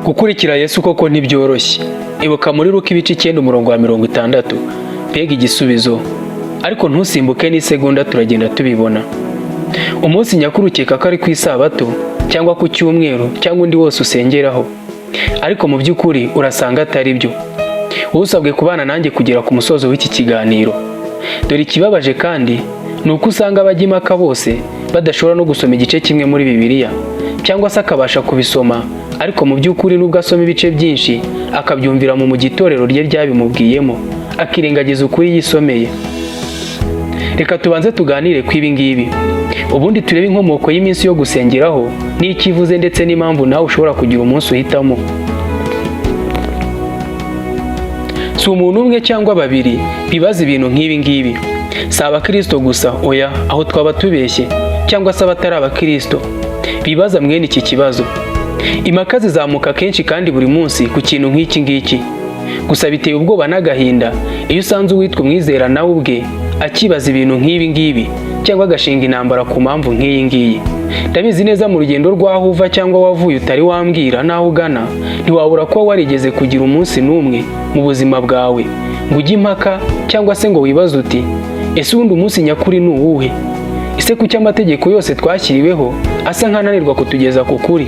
Gukurikira Yesu koko ntibyoroshye. Ibuka muri Luka ibice 9 umurongo wa 60. Mbega igisubizo. Ariko ntusimbuke n'isegonda turagenda tubibona. Umunsi nyakuri ukeka ko ari ku isabato cyangwa ku cyumweru cyangwa undi wose usengeraho. Ariko mu by'ukuri urasanga atari byo. Usabwe kubana nanjye kugera ku musozo w'iki kiganiro. Dore ikibabaje kandi ni uko usanga abajyimaka bose badashobora no gusoma igice kimwe muri Bibiliya cyangwa se akabasha kubisoma, ariko mu by'ukuri nubwo asoma ibice byinshi akabyumvira mu gitorero rye ryabimubwiyemo, akirengagiza ukuri yisomeye. Reka tubanze tuganire ku ibi ngibi. Ubundi turebe inkomoko y'iminsi yo gusengeraho n'ikivuze ndetse n'impamvu nawe ushobora kugira umunsi uhitamo. Si umuntu umwe cyangwa babiri bibaza ibintu nk'ibi ngibi. Si abakristo gusa, oya, aho twaba tubeshye, cyangwa se abatari abakristo bibaza mwene iki kibazo. Impaka zizamuka kenshi kandi buri munsi ku kintu nk'iki ngiki. Gusa biteye ubwoba n'agahinda iyo usanze uwitwa umwizera nawe ubwe akibaza ibintu nk'ibi ngibi cyangwa agashinga intambara ku mpamvu nk'iyi ngiyi. Ndabizi neza mu rugendo rw'aho uva cyangwa wavuye utari wambwira n'aho ugana, ntiwabura kuba warigeze kugira umunsi n'umwe mu buzima bwawe ngo ujye impaka cyangwa se ngo wibaze uti ese ubundi umunsi nyakuri ni uwuhe? Ese kuki amategeko yose twashyiriweho asa nk'ananirwa kutugeza ku kuri?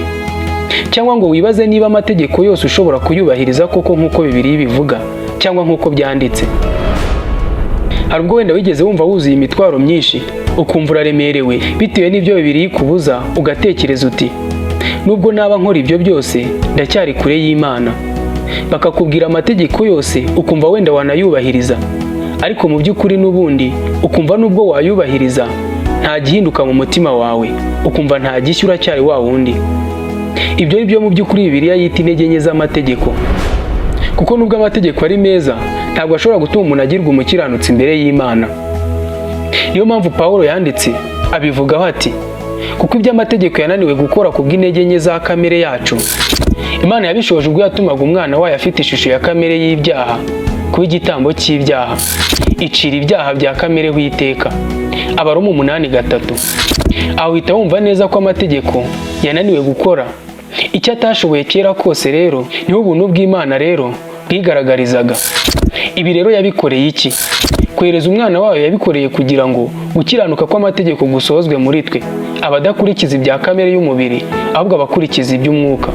Cyangwa ngo wibaze niba amategeko yose ushobora kuyubahiriza koko nk'uko Bibiliya bivuga cyangwa nk'uko byanditse. Hari ubwo wenda wigeze wumva wuzuye imitwaro myinshi ukumva uraremerewe bitewe n'ibyo Bibiliya ikubuza, ugatekereza uti nubwo naba nkora ibyo byose ndacyari kure y'Imana. Bakakubwira amategeko yose ukumva wenda wanayubahiriza, ariko mu by'ukuri n'ubundi ukumva nubwo wayubahiriza nta gihinduka mu mutima wawe, ukumva nta gishya, uracyari wa wundi. Ibyo ni byo mu by'ukuri Bibiliya yita intege nke z'amategeko. Kuko nubwo amategeko ari meza ntabwo ashobora gutuma umuntu agirwa umukiranutsi imbere y'Imana. Niyo mpamvu Pawulo yanditse abivugaho ati kuko ibyo amategeko yananiwe gukora ku bw'intege nke za kamere yacu, Imana yabishoje ubwo yatumaga umwana wayo afite ishusho ya kamere y'ibyaha kuba igitambo cy'ibyaha, icira ibyaha bya kamere w'iteka. Abaroma 8:3. Aho uhita wumva neza ko amategeko yananiwe gukora icyo atashoboye kera kose. Rero niho ubuntu bw'Imana rero bwigaragarizaga. Ibi rero yabikoreye iki? Kohereza umwana wayo yabikoreye kugira ngo gukiranuka kw'amategeko gusohozwe muri twe, abadakurikiza ibya kamere y'umubiri ahubwo abakurikiza iby'umwuka.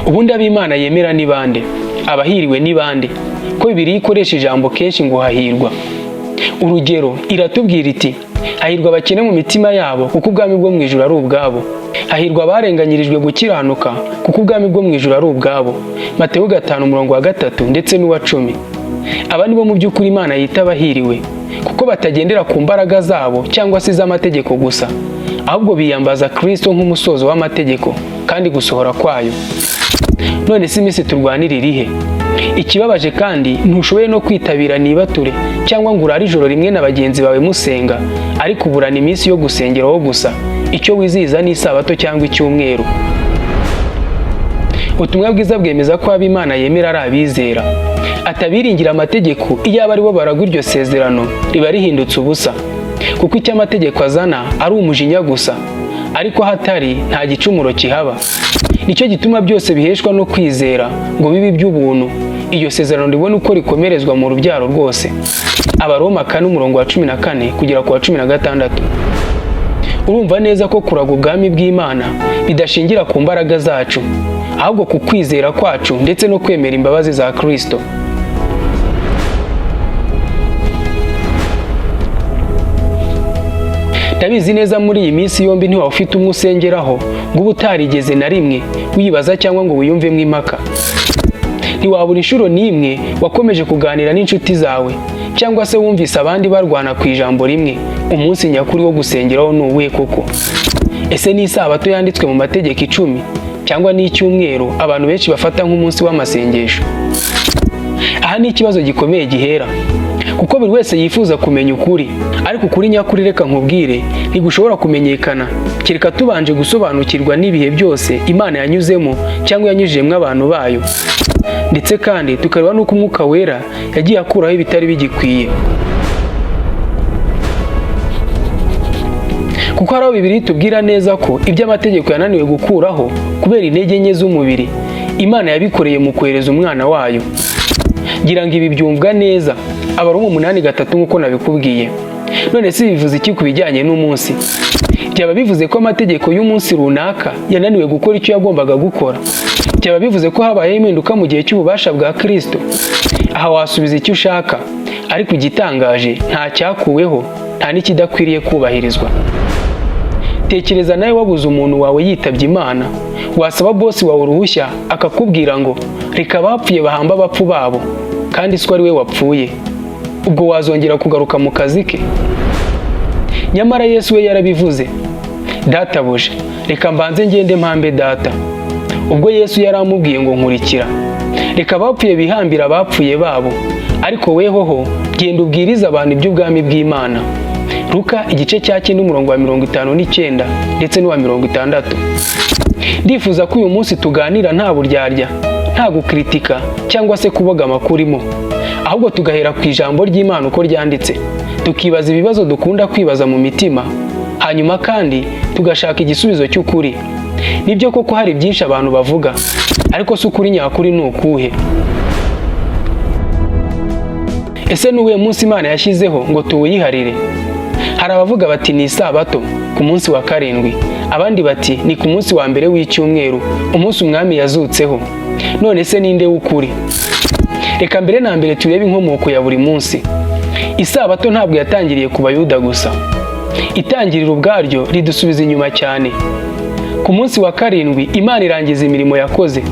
Ubundi ab'Imana yemera ni bande? Abahiriwe ni bande? Ko Bibiliya ikoresha ijambo kenshi ngo hahirwa. Urugero iratubwira iti hahirwa abakene mu mitima yabo kuko ubwami bwo mu ijuru ari ubwabo. Hahirwa abarenganyirijwe gukiranuka kuko ubwami bwo mu ijuru ari ubwabo. Mateyo 5:3 ndetse n'uwa 10. Aba nibo mu by'ukuri Imana yita abahiriwe kuko batagendera ku mbaraga zabo cyangwa se z'amategeko gusa, ahubwo biyambaza Kristo nk'umusozo w'amategeko kandi gusohora kwayo. None si iminsi turwanira irihe? Ikibabaje kandi ntushoboye no kwitabira nibature cyangwa ngo urare ijoro rimwe na bagenzi bawe musenga, ariko uburana iminsi yo gusengeraho gusa. Icyo wizihiza ni isabato cyangwa icyumweru. Ubutumwa bwiza bwemeza ko ab'Imana yemera ari abizera. Atabiringira amategeko iyo aba aribo baragwa iryo sezerano riba rihindutse ubusa, kuko icyo amategeko azana ari umujinya gusa, ariko hatari nta gicumuro kihaba. Nicyo gituma byose biheshwa no kwizera ngo bibe iby'ubuntu, iyo sezerano ribona uko rikomerezwa mu rubyaro rwose. Abaroma 4:14 kugera ku 16. Urumva neza ko kuraga ubwami bw'Imana bidashingira ku mbaraga zacu, ahubwo ku kwizera kwacu ndetse no kwemera imbabazi za Kristo. Ndabizi neza muri iyi minsi yombi ntiwaba ufite umwe usengeraho ngo uba utarigeze na rimwe wibaza cyangwa ngo wiyumvemo impaka. Ntiwabura inshuro n'imwe wakomeje kuganira n'inshuti zawe cyangwa se wumvise abandi barwana ku ijambo rimwe, umunsi nyakuri wo gusengeraho ni uwuhe koko? Ese ni isabato yanditswe mu mategeko 10 cyangwa ni icyumweru abantu benshi bafata nk'umunsi w'amasengesho? Aha ni ikibazo gikomeye gihera, kuko buri wese yifuza kumenya ukuri, ariko ukuri nyakuri reka nkubwire ntigushobora kumenyekana kereka tubanje gusobanukirwa n'ibihe byose Imana yanyuzemo cyangwa yanyujijemo abantu bayo, ndetse kandi tukareba n'uko Umwuka Wera yagiye akuraho ibitari bigikwiye. kuko hari aho Bibiliya itubwira neza ko ibyo amategeko yananiwe gukuraho kubera intege nke z'umubiri, Imana yabikoreye mu kohereza umwana wayo. Ngira ngo ibi byumvwa neza, Abaroma 8:3 nk'uko nabikubwiye. None se bivuze iki ku bijyanye n'umunsi? Byaba bivuze ko amategeko y'umunsi runaka yananiwe gukora icyo yagombaga gukora? Byaba bivuze ko habayeho impinduka mu gihe cy'ububasha bwa Kristo? Aha wasubiza icyo ushaka, ariko igitangaje nta cyakuweho, nta n'ikidakwiriye kubahirizwa. Tekereza nawe wabuze umuntu wawe yitabye Imana, wasaba bosi wawe uruhushya akakubwira ngo reka abapfuye bahamba abapfu babo, kandi si ko ari we wapfuye. Ubwo wazongera kugaruka mu kazi ke? Nyamara Yesu we yarabivuze, databuja reka mbanze ngende mpambe data. Ubwo Yesu yaramubwiye ngo nkurikira, reka abapfuye bihambira abapfuye babo, ariko wehoho genda ubwiriza abantu iby'ubwami bw'Imana. Luka 9:59 ndetse n'uwa 60. Ndifuza ko uyu munsi tuganira nta buryarya, nta gukritika cyangwa se kubogama kurimo, ahubwo tugahera ku ijambo ry'Imana uko ryanditse, tukibaza ibibazo dukunda kwibaza mu mitima, hanyuma kandi tugashaka igisubizo cy'ukuri. Nibyo koko hari byinshi abantu bavuga, ariko si ukuri nyakuri ni ukuhe? Ese ni uwuhe munsi Imana yashyizeho ngo tuwiharire? Hari abavuga bati ni Isabato ku munsi wa karindwi, abandi bati ni ku munsi wa mbere w'icyumweru, umunsi umwami yazutseho. None se ninde w'ukuri? Reka mbere na mbere turebe inkomoko ya buri munsi. Isabato ntabwo yatangiriye ku Bayuda gusa. Itangiriro ubwaryo ridusubiza inyuma cyane. Ku munsi wa karindwi Imana irangiza imirimo yakoze,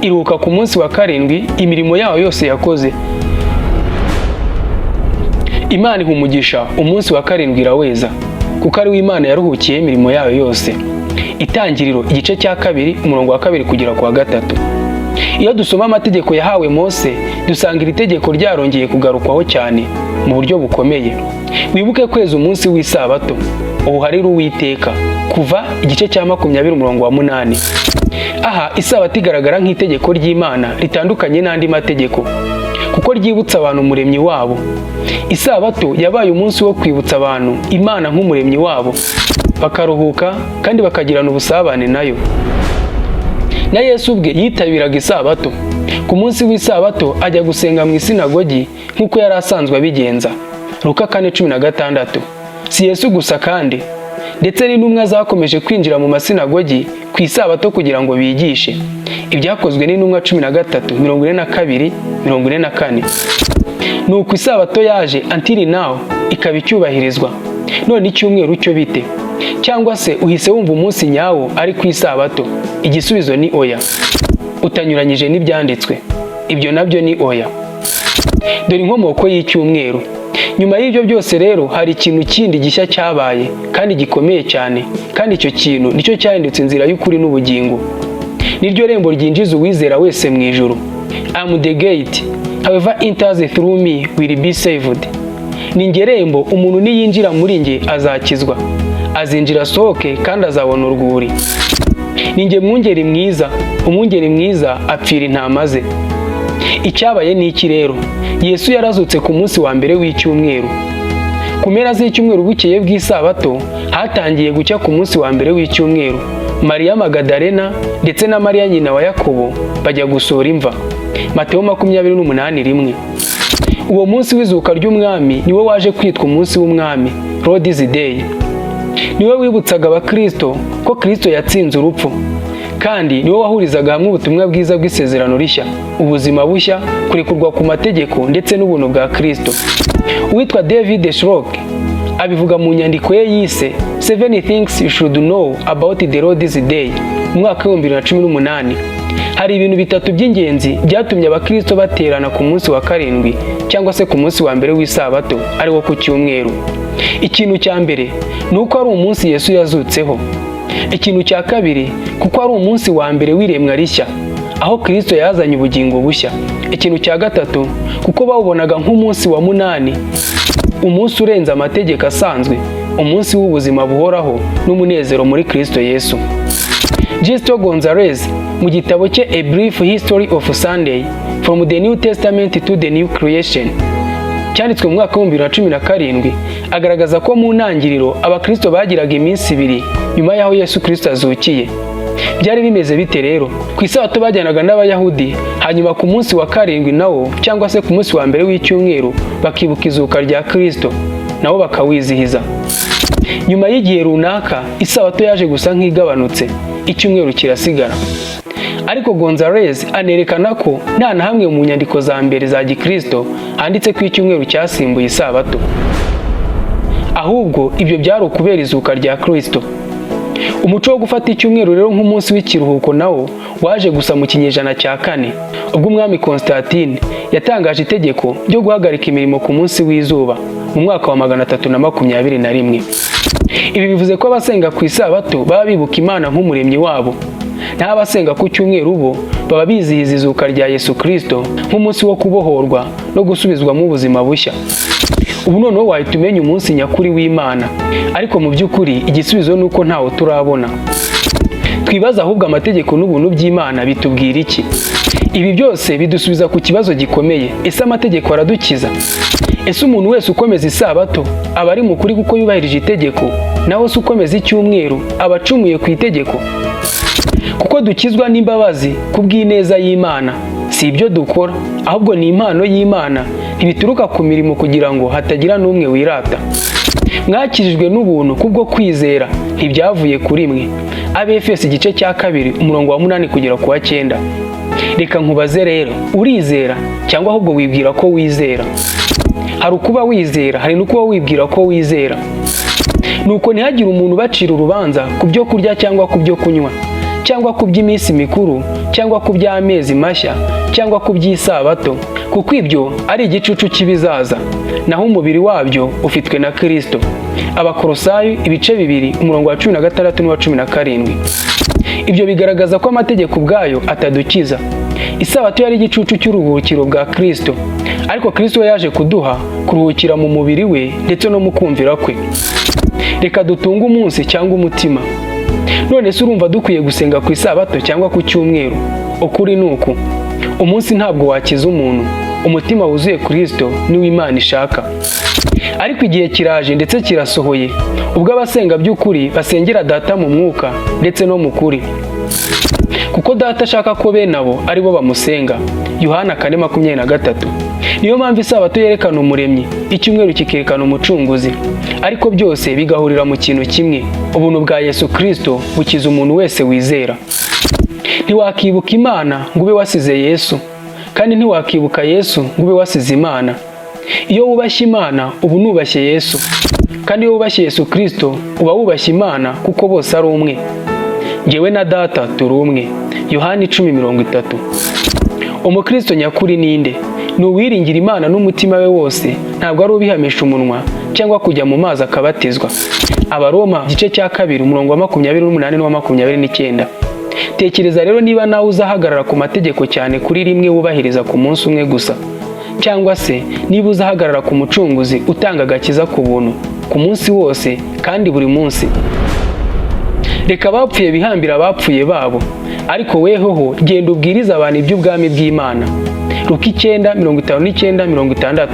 iruhuka ku munsi wa karindwi imirimo yayo yose yakoze. Imana iha umugisha umunsi wa karindwi iraweza, kuko ari we Imana yaruhukiye imirimo yayo yose. Itangiriro 2:1 kugera ku 3. Iyo dusoma amategeko yahawe Mose, dusanga iri tegeko ryarongeye kugarukwaho cyane mu buryo bukomeye. Wibuke kweza umunsi w'isabato, uwuharire Uwiteka. Kuva 20:8. Aha isabato igaragara nk'itegeko ry'Imana ritandukanye n'andi mategeko, kuko ryibutsa abantu umuremyi wabo. Isabato yabaye umunsi wo kwibutsa abantu Imana nk'umuremyi wabo, bakaruhuka kandi bakagirana ubusabane nayo. Na Yesu ubwe yitabiraga isabato. Ku munsi w'isabato ajya gusenga mu isinagogi nk'uko yari asanzwe abigenza. Luka 4:16. Si Yesu gusa kandi, ndetse n'intumwa zakomeje kwinjira mu masinagogi ku isabato kugira ngo bigishe. Ibyakozwe n'intumwa 13:42-44. Nuko isabato yaje until now ikaba icyubahirizwa. None icyumweru cyo bite? Cyangwa se uhise wumva umunsi nyawo ari ku isabato? Igisubizo ni oya. Utanyuranyije n'ibyanditswe, ibyo nabyo ni oya. Dore inkomoko y'icyumweru. Nyuma y'ibyo byose rero hari ikintu kindi gishya cyabaye kandi gikomeye cyane, kandi icyo kintu nicyo cyahindutse inzira y'ukuri n'ubugingo. Niryo rembo ryinjiza uwizera wese mu ijuru. I'm the gate, however enters through me will be saved. Ni nge rembo, umuntu niyinjira muri nge azakizwa, azinjira asohoke kandi azabona urwuri. Ni nge mwungeri mwiza, umwungeri mwiza apfira intama ze. Icyabaye ni iki rero? Yesu yarazutse ku munsi wa mbere w'icyumweru. Ku mpera z'icyumweru bukeye bw'isabato hatangiye gucya ku munsi wa mbere w'icyumweru. Mariya Magadalena ndetse na Mariya nyina wa Yakobo bajya gusura imva. Mateyo 28:1. Uwo munsi w'izuka ry'umwami niwe waje kwitwa umunsi w'umwami, Lord's Day. Niwe wibutsaga abakristo ko Kristo yatsinze urupfu, kandi niwe wahurizaga hamwe ubutumwa bwiza bw'isezerano rishya, ubuzima bushya, kurekurwa ku mategeko ndetse n'ubuntu bwa Kristo. Uwitwa David Schrock abivuga mu nyandiko ye yise 7 Things You Should Know About the Lord's Day mu mwaka wa 2018. Hari ibintu bitatu by'ingenzi byatumye abakristo baterana ku munsi wa karindwi cyangwa se ku munsi wa mbere w'isabato, ari wo ku cyumweru. Ikintu cya mbere ni uko ari umunsi Yesu yazutseho. Ikintu cya kabiri, kuko ari umunsi wa mbere w'iremwa rishya, aho Kristo yazanye ubugingo bushya. Ikintu cya gatatu, kuko bawubonaga nk'umunsi wa munani, umunsi urenze amategeko asanzwe, umunsi w'ubuzima buhoraho n'umunezero muri Kristo Yesu. Gisto Gonzalez mu gitabo cye A Brief History of Sunday From the New Testament to the New Creation cyanditswe mu mwaka wa 2017 agaragaza ko mu ntangiriro abakristo bagiraga iminsi 2 nyuma y'aho Yesu Kristo azukiye. Byari bimeze bite rero? Ku isabato bajyanaga n'abayahudi, hanyuma ku munsi wa 7 nawo cyangwa se ku munsi wa mbere w'icyumweru bakibuka izuka rya Kristo, nabo bakawizihiza. Nyuma y'igihe runaka isabato yaje gusa nk'igabanutse, icyumweru kirasigara. Ariko Gonzalez anerekana ko nta na hamwe mu nyandiko za mbere za Gikristo handitse ko icyumweru cyasimbuye isabato. Ahubwo ibyo byari ukubera izuka rya Kristo. Umuco wo gufata icyumweru rero nk'umunsi w'ikiruhuko nawo waje gusa mu kinyejana cya 4 ubwo umwami Constantine yatangaje itegeko ryo guhagarika imirimo ku munsi w'izuba mu mwaka wa 321. Ibi bivuze ko abasenga ku isabato baba bibuka Imana nk'umuremyi wabo, naho abasenga ku cyumweru bo baba bizihiza izuka rya Yesu Kristo nk'umunsi wo kubohorwa no gusubizwamo ubuzima bushya. Ubu noneho wahita umenya umunsi nyakuri w'Imana, ariko mu by'ukuri igisubizo nuko ntawo turabona. Twibaza ahubwo amategeko n'ubuntu by'Imana bitubwira iki? Ibi byose bidusubiza ku kibazo gikomeye: ese amategeko aradukiza? Ese umuntu wese ukomeza isabato aba ari mukuri kuko yubahirije itegeko, naho se ukomeza icyumweru aba acumuye ku itegeko? Kuko dukizwa n'imbabazi kubw'ineza y'Imana, si ibyo dukora, ahubwo ni impano y'Imana, ntibituruka ku mirimo kugira ngo hatagira n'umwe wirata. Mwakijijwe n'ubuntu kubwo kwizera, ntibyavuye kuri mwe. Abefeso igice cya 2 umurongo wa 8 kugera ku wa 9. Reka nkubaze rero, urizera cyangwa ahubwo wibwira ko wizera? Hari ukuba wizera, hari n'ukuba wibwira ko wizera. Nuko ntihagire umuntu bacira urubanza ku byo kurya cyangwa ku byo kunywa, cyangwa ku by'iminsi mikuru, cyangwa ku by'amezi mashya, cyangwa ku by'isabato, kuko ibyo ari igicucu cy'ibizaza, naho umubiri wabyo ufitwe na Kristo. Abakolosayi ibice 2 umurongo wa 16 n'uwa 17. Ibyo bigaragaza ko amategeko ubwayo atadukiza. Isabato yari igicucu cy'uruhukiro bwa Kristo, ariko Kristo yaje kuduha kuruhukira mu mubiri we ndetse no mu kumvira kwe. Reka dutunge umunsi cyangwa umutima. None se urumva dukwiye gusenga ku isabato cyangwa ku cyumweru? Ukuri nuku: umunsi ntabwo wakiza umuntu, umutima wuzuye Kristo niwe Imana ishaka. Ariko igihe kiraje ndetse kirasohoye ubwo abasenga by'ukuri basengera Data mu mwuka ndetse no mu kuri, kuko Data ashaka ko bene abo ari bo bamusenga. Yohana 4:23. Niyo mpamvu isabato yerekana umuremyi, icyumweru kikerekana umucunguzi, ariko byose bigahurira mu kintu kimwe: ubuntu bwa Yesu Kristo bukiza umuntu wese wizera. Ntiwakibuka Imana ngo ube wasize Yesu, kandi ntiwakibuka Yesu ngo ube wasize Imana. Iyo wubashye Imana uba unubashye Yesu, kandi iyo wubashye Yesu Kristo uba wubashye Imana, kuko bose ari umwe. Njyewe na Data turi umwe. Yohana 10:30. Umukristo nyakuri ninde? Ni uwiringira Imana n'umutima we wose, ntabwo ari ubihamisha umunwa cyangwa kujya mu mazi akabatizwa. Abaroma igice cya 2 umurongo wa 28 n'uwa 29. Tekereza rero niba nawe uzahagarara ku mategeko cyane kuri rimwe wubahiriza ku munsi umwe gusa, cyangwa se niba uzahagarara ku mucunguzi utanga agakiza ku buntu ku munsi wose kandi buri munsi. Reka abapfuye bihambira abapfuye babo, ariko wehoho genda ubwiriza abantu iby'ubwami bw'Imana. Luka 9:59-60.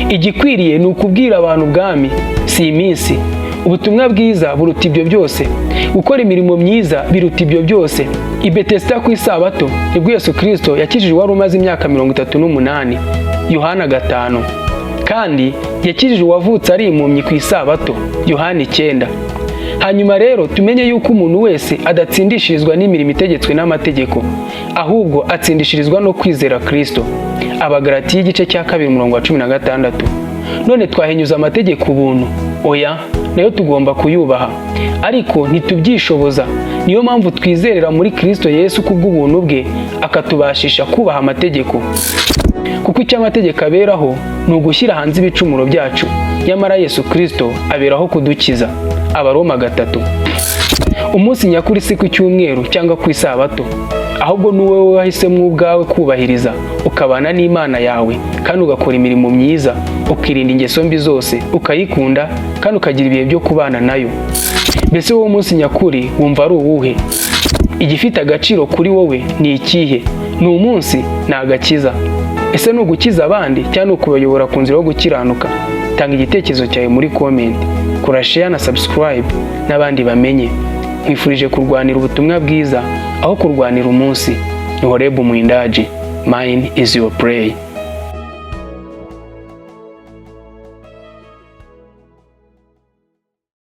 Igikwiriye ni ukubwira abantu ubwami, si iminsi. Ubutumwa bwiza buruta ibyo byose. Gukora imirimo myiza biruta ibyo byose. I Betesda ku isabato nibwo Yesu Kristo yakijije wari umaze imyaka 38. Yohana 5. Kandi yakijije uwavutse ari impumyi ku isabato. Yohana 9. Hanyuma rero tumenye yuko umuntu wese adatsindishirizwa n'imirimo itegetswe n'amategeko, ahubwo atsindishirizwa no kwizera Kristo. Abagalatiya igice cya 2 umurongo wa 16. None twahinyuza amategeko ubuntu? Oya, nayo tugomba kuyubaha, ariko ntitubyishoboza. Niyo mpamvu twizerera muri Kristo Yesu kubw'ubuntu bwe akatubashisha kubaha amategeko. Kuko icyo amategeko aberaho ni ugushyira hanze ibicumuro byacu, nyamara Yesu Kristo aberaho kudukiza. Abaroma 3. Umunsi nyakuri si ku cyumweru cyangwa ku isabato, ahubwo ni wowe wahisemo ubwawe kubahiriza, ukabana n'Imana yawe kandi ugakora imirimo myiza, ukirinda ingeso mbi zose, ukayikunda kandi ukagira ibihe byo kubana nayo. Mbese wowe umunsi nyakuri wumva ari uwuhe? Igifite agaciro kuri wowe ni ikihe? Ni umunsi? Ni agakiza? Ese ni ugukiza abandi cyangwa ni ukubayobora ku nzira yo gukiranuka? Tanga igitekerezo cyawe muri comment, kora share na subscribe n'abandi bamenye. Nkwifurije kurwanira ubutumwa bwiza aho kurwanira umunsi. Ni Horeb Mwindaji. Mine is your prayer.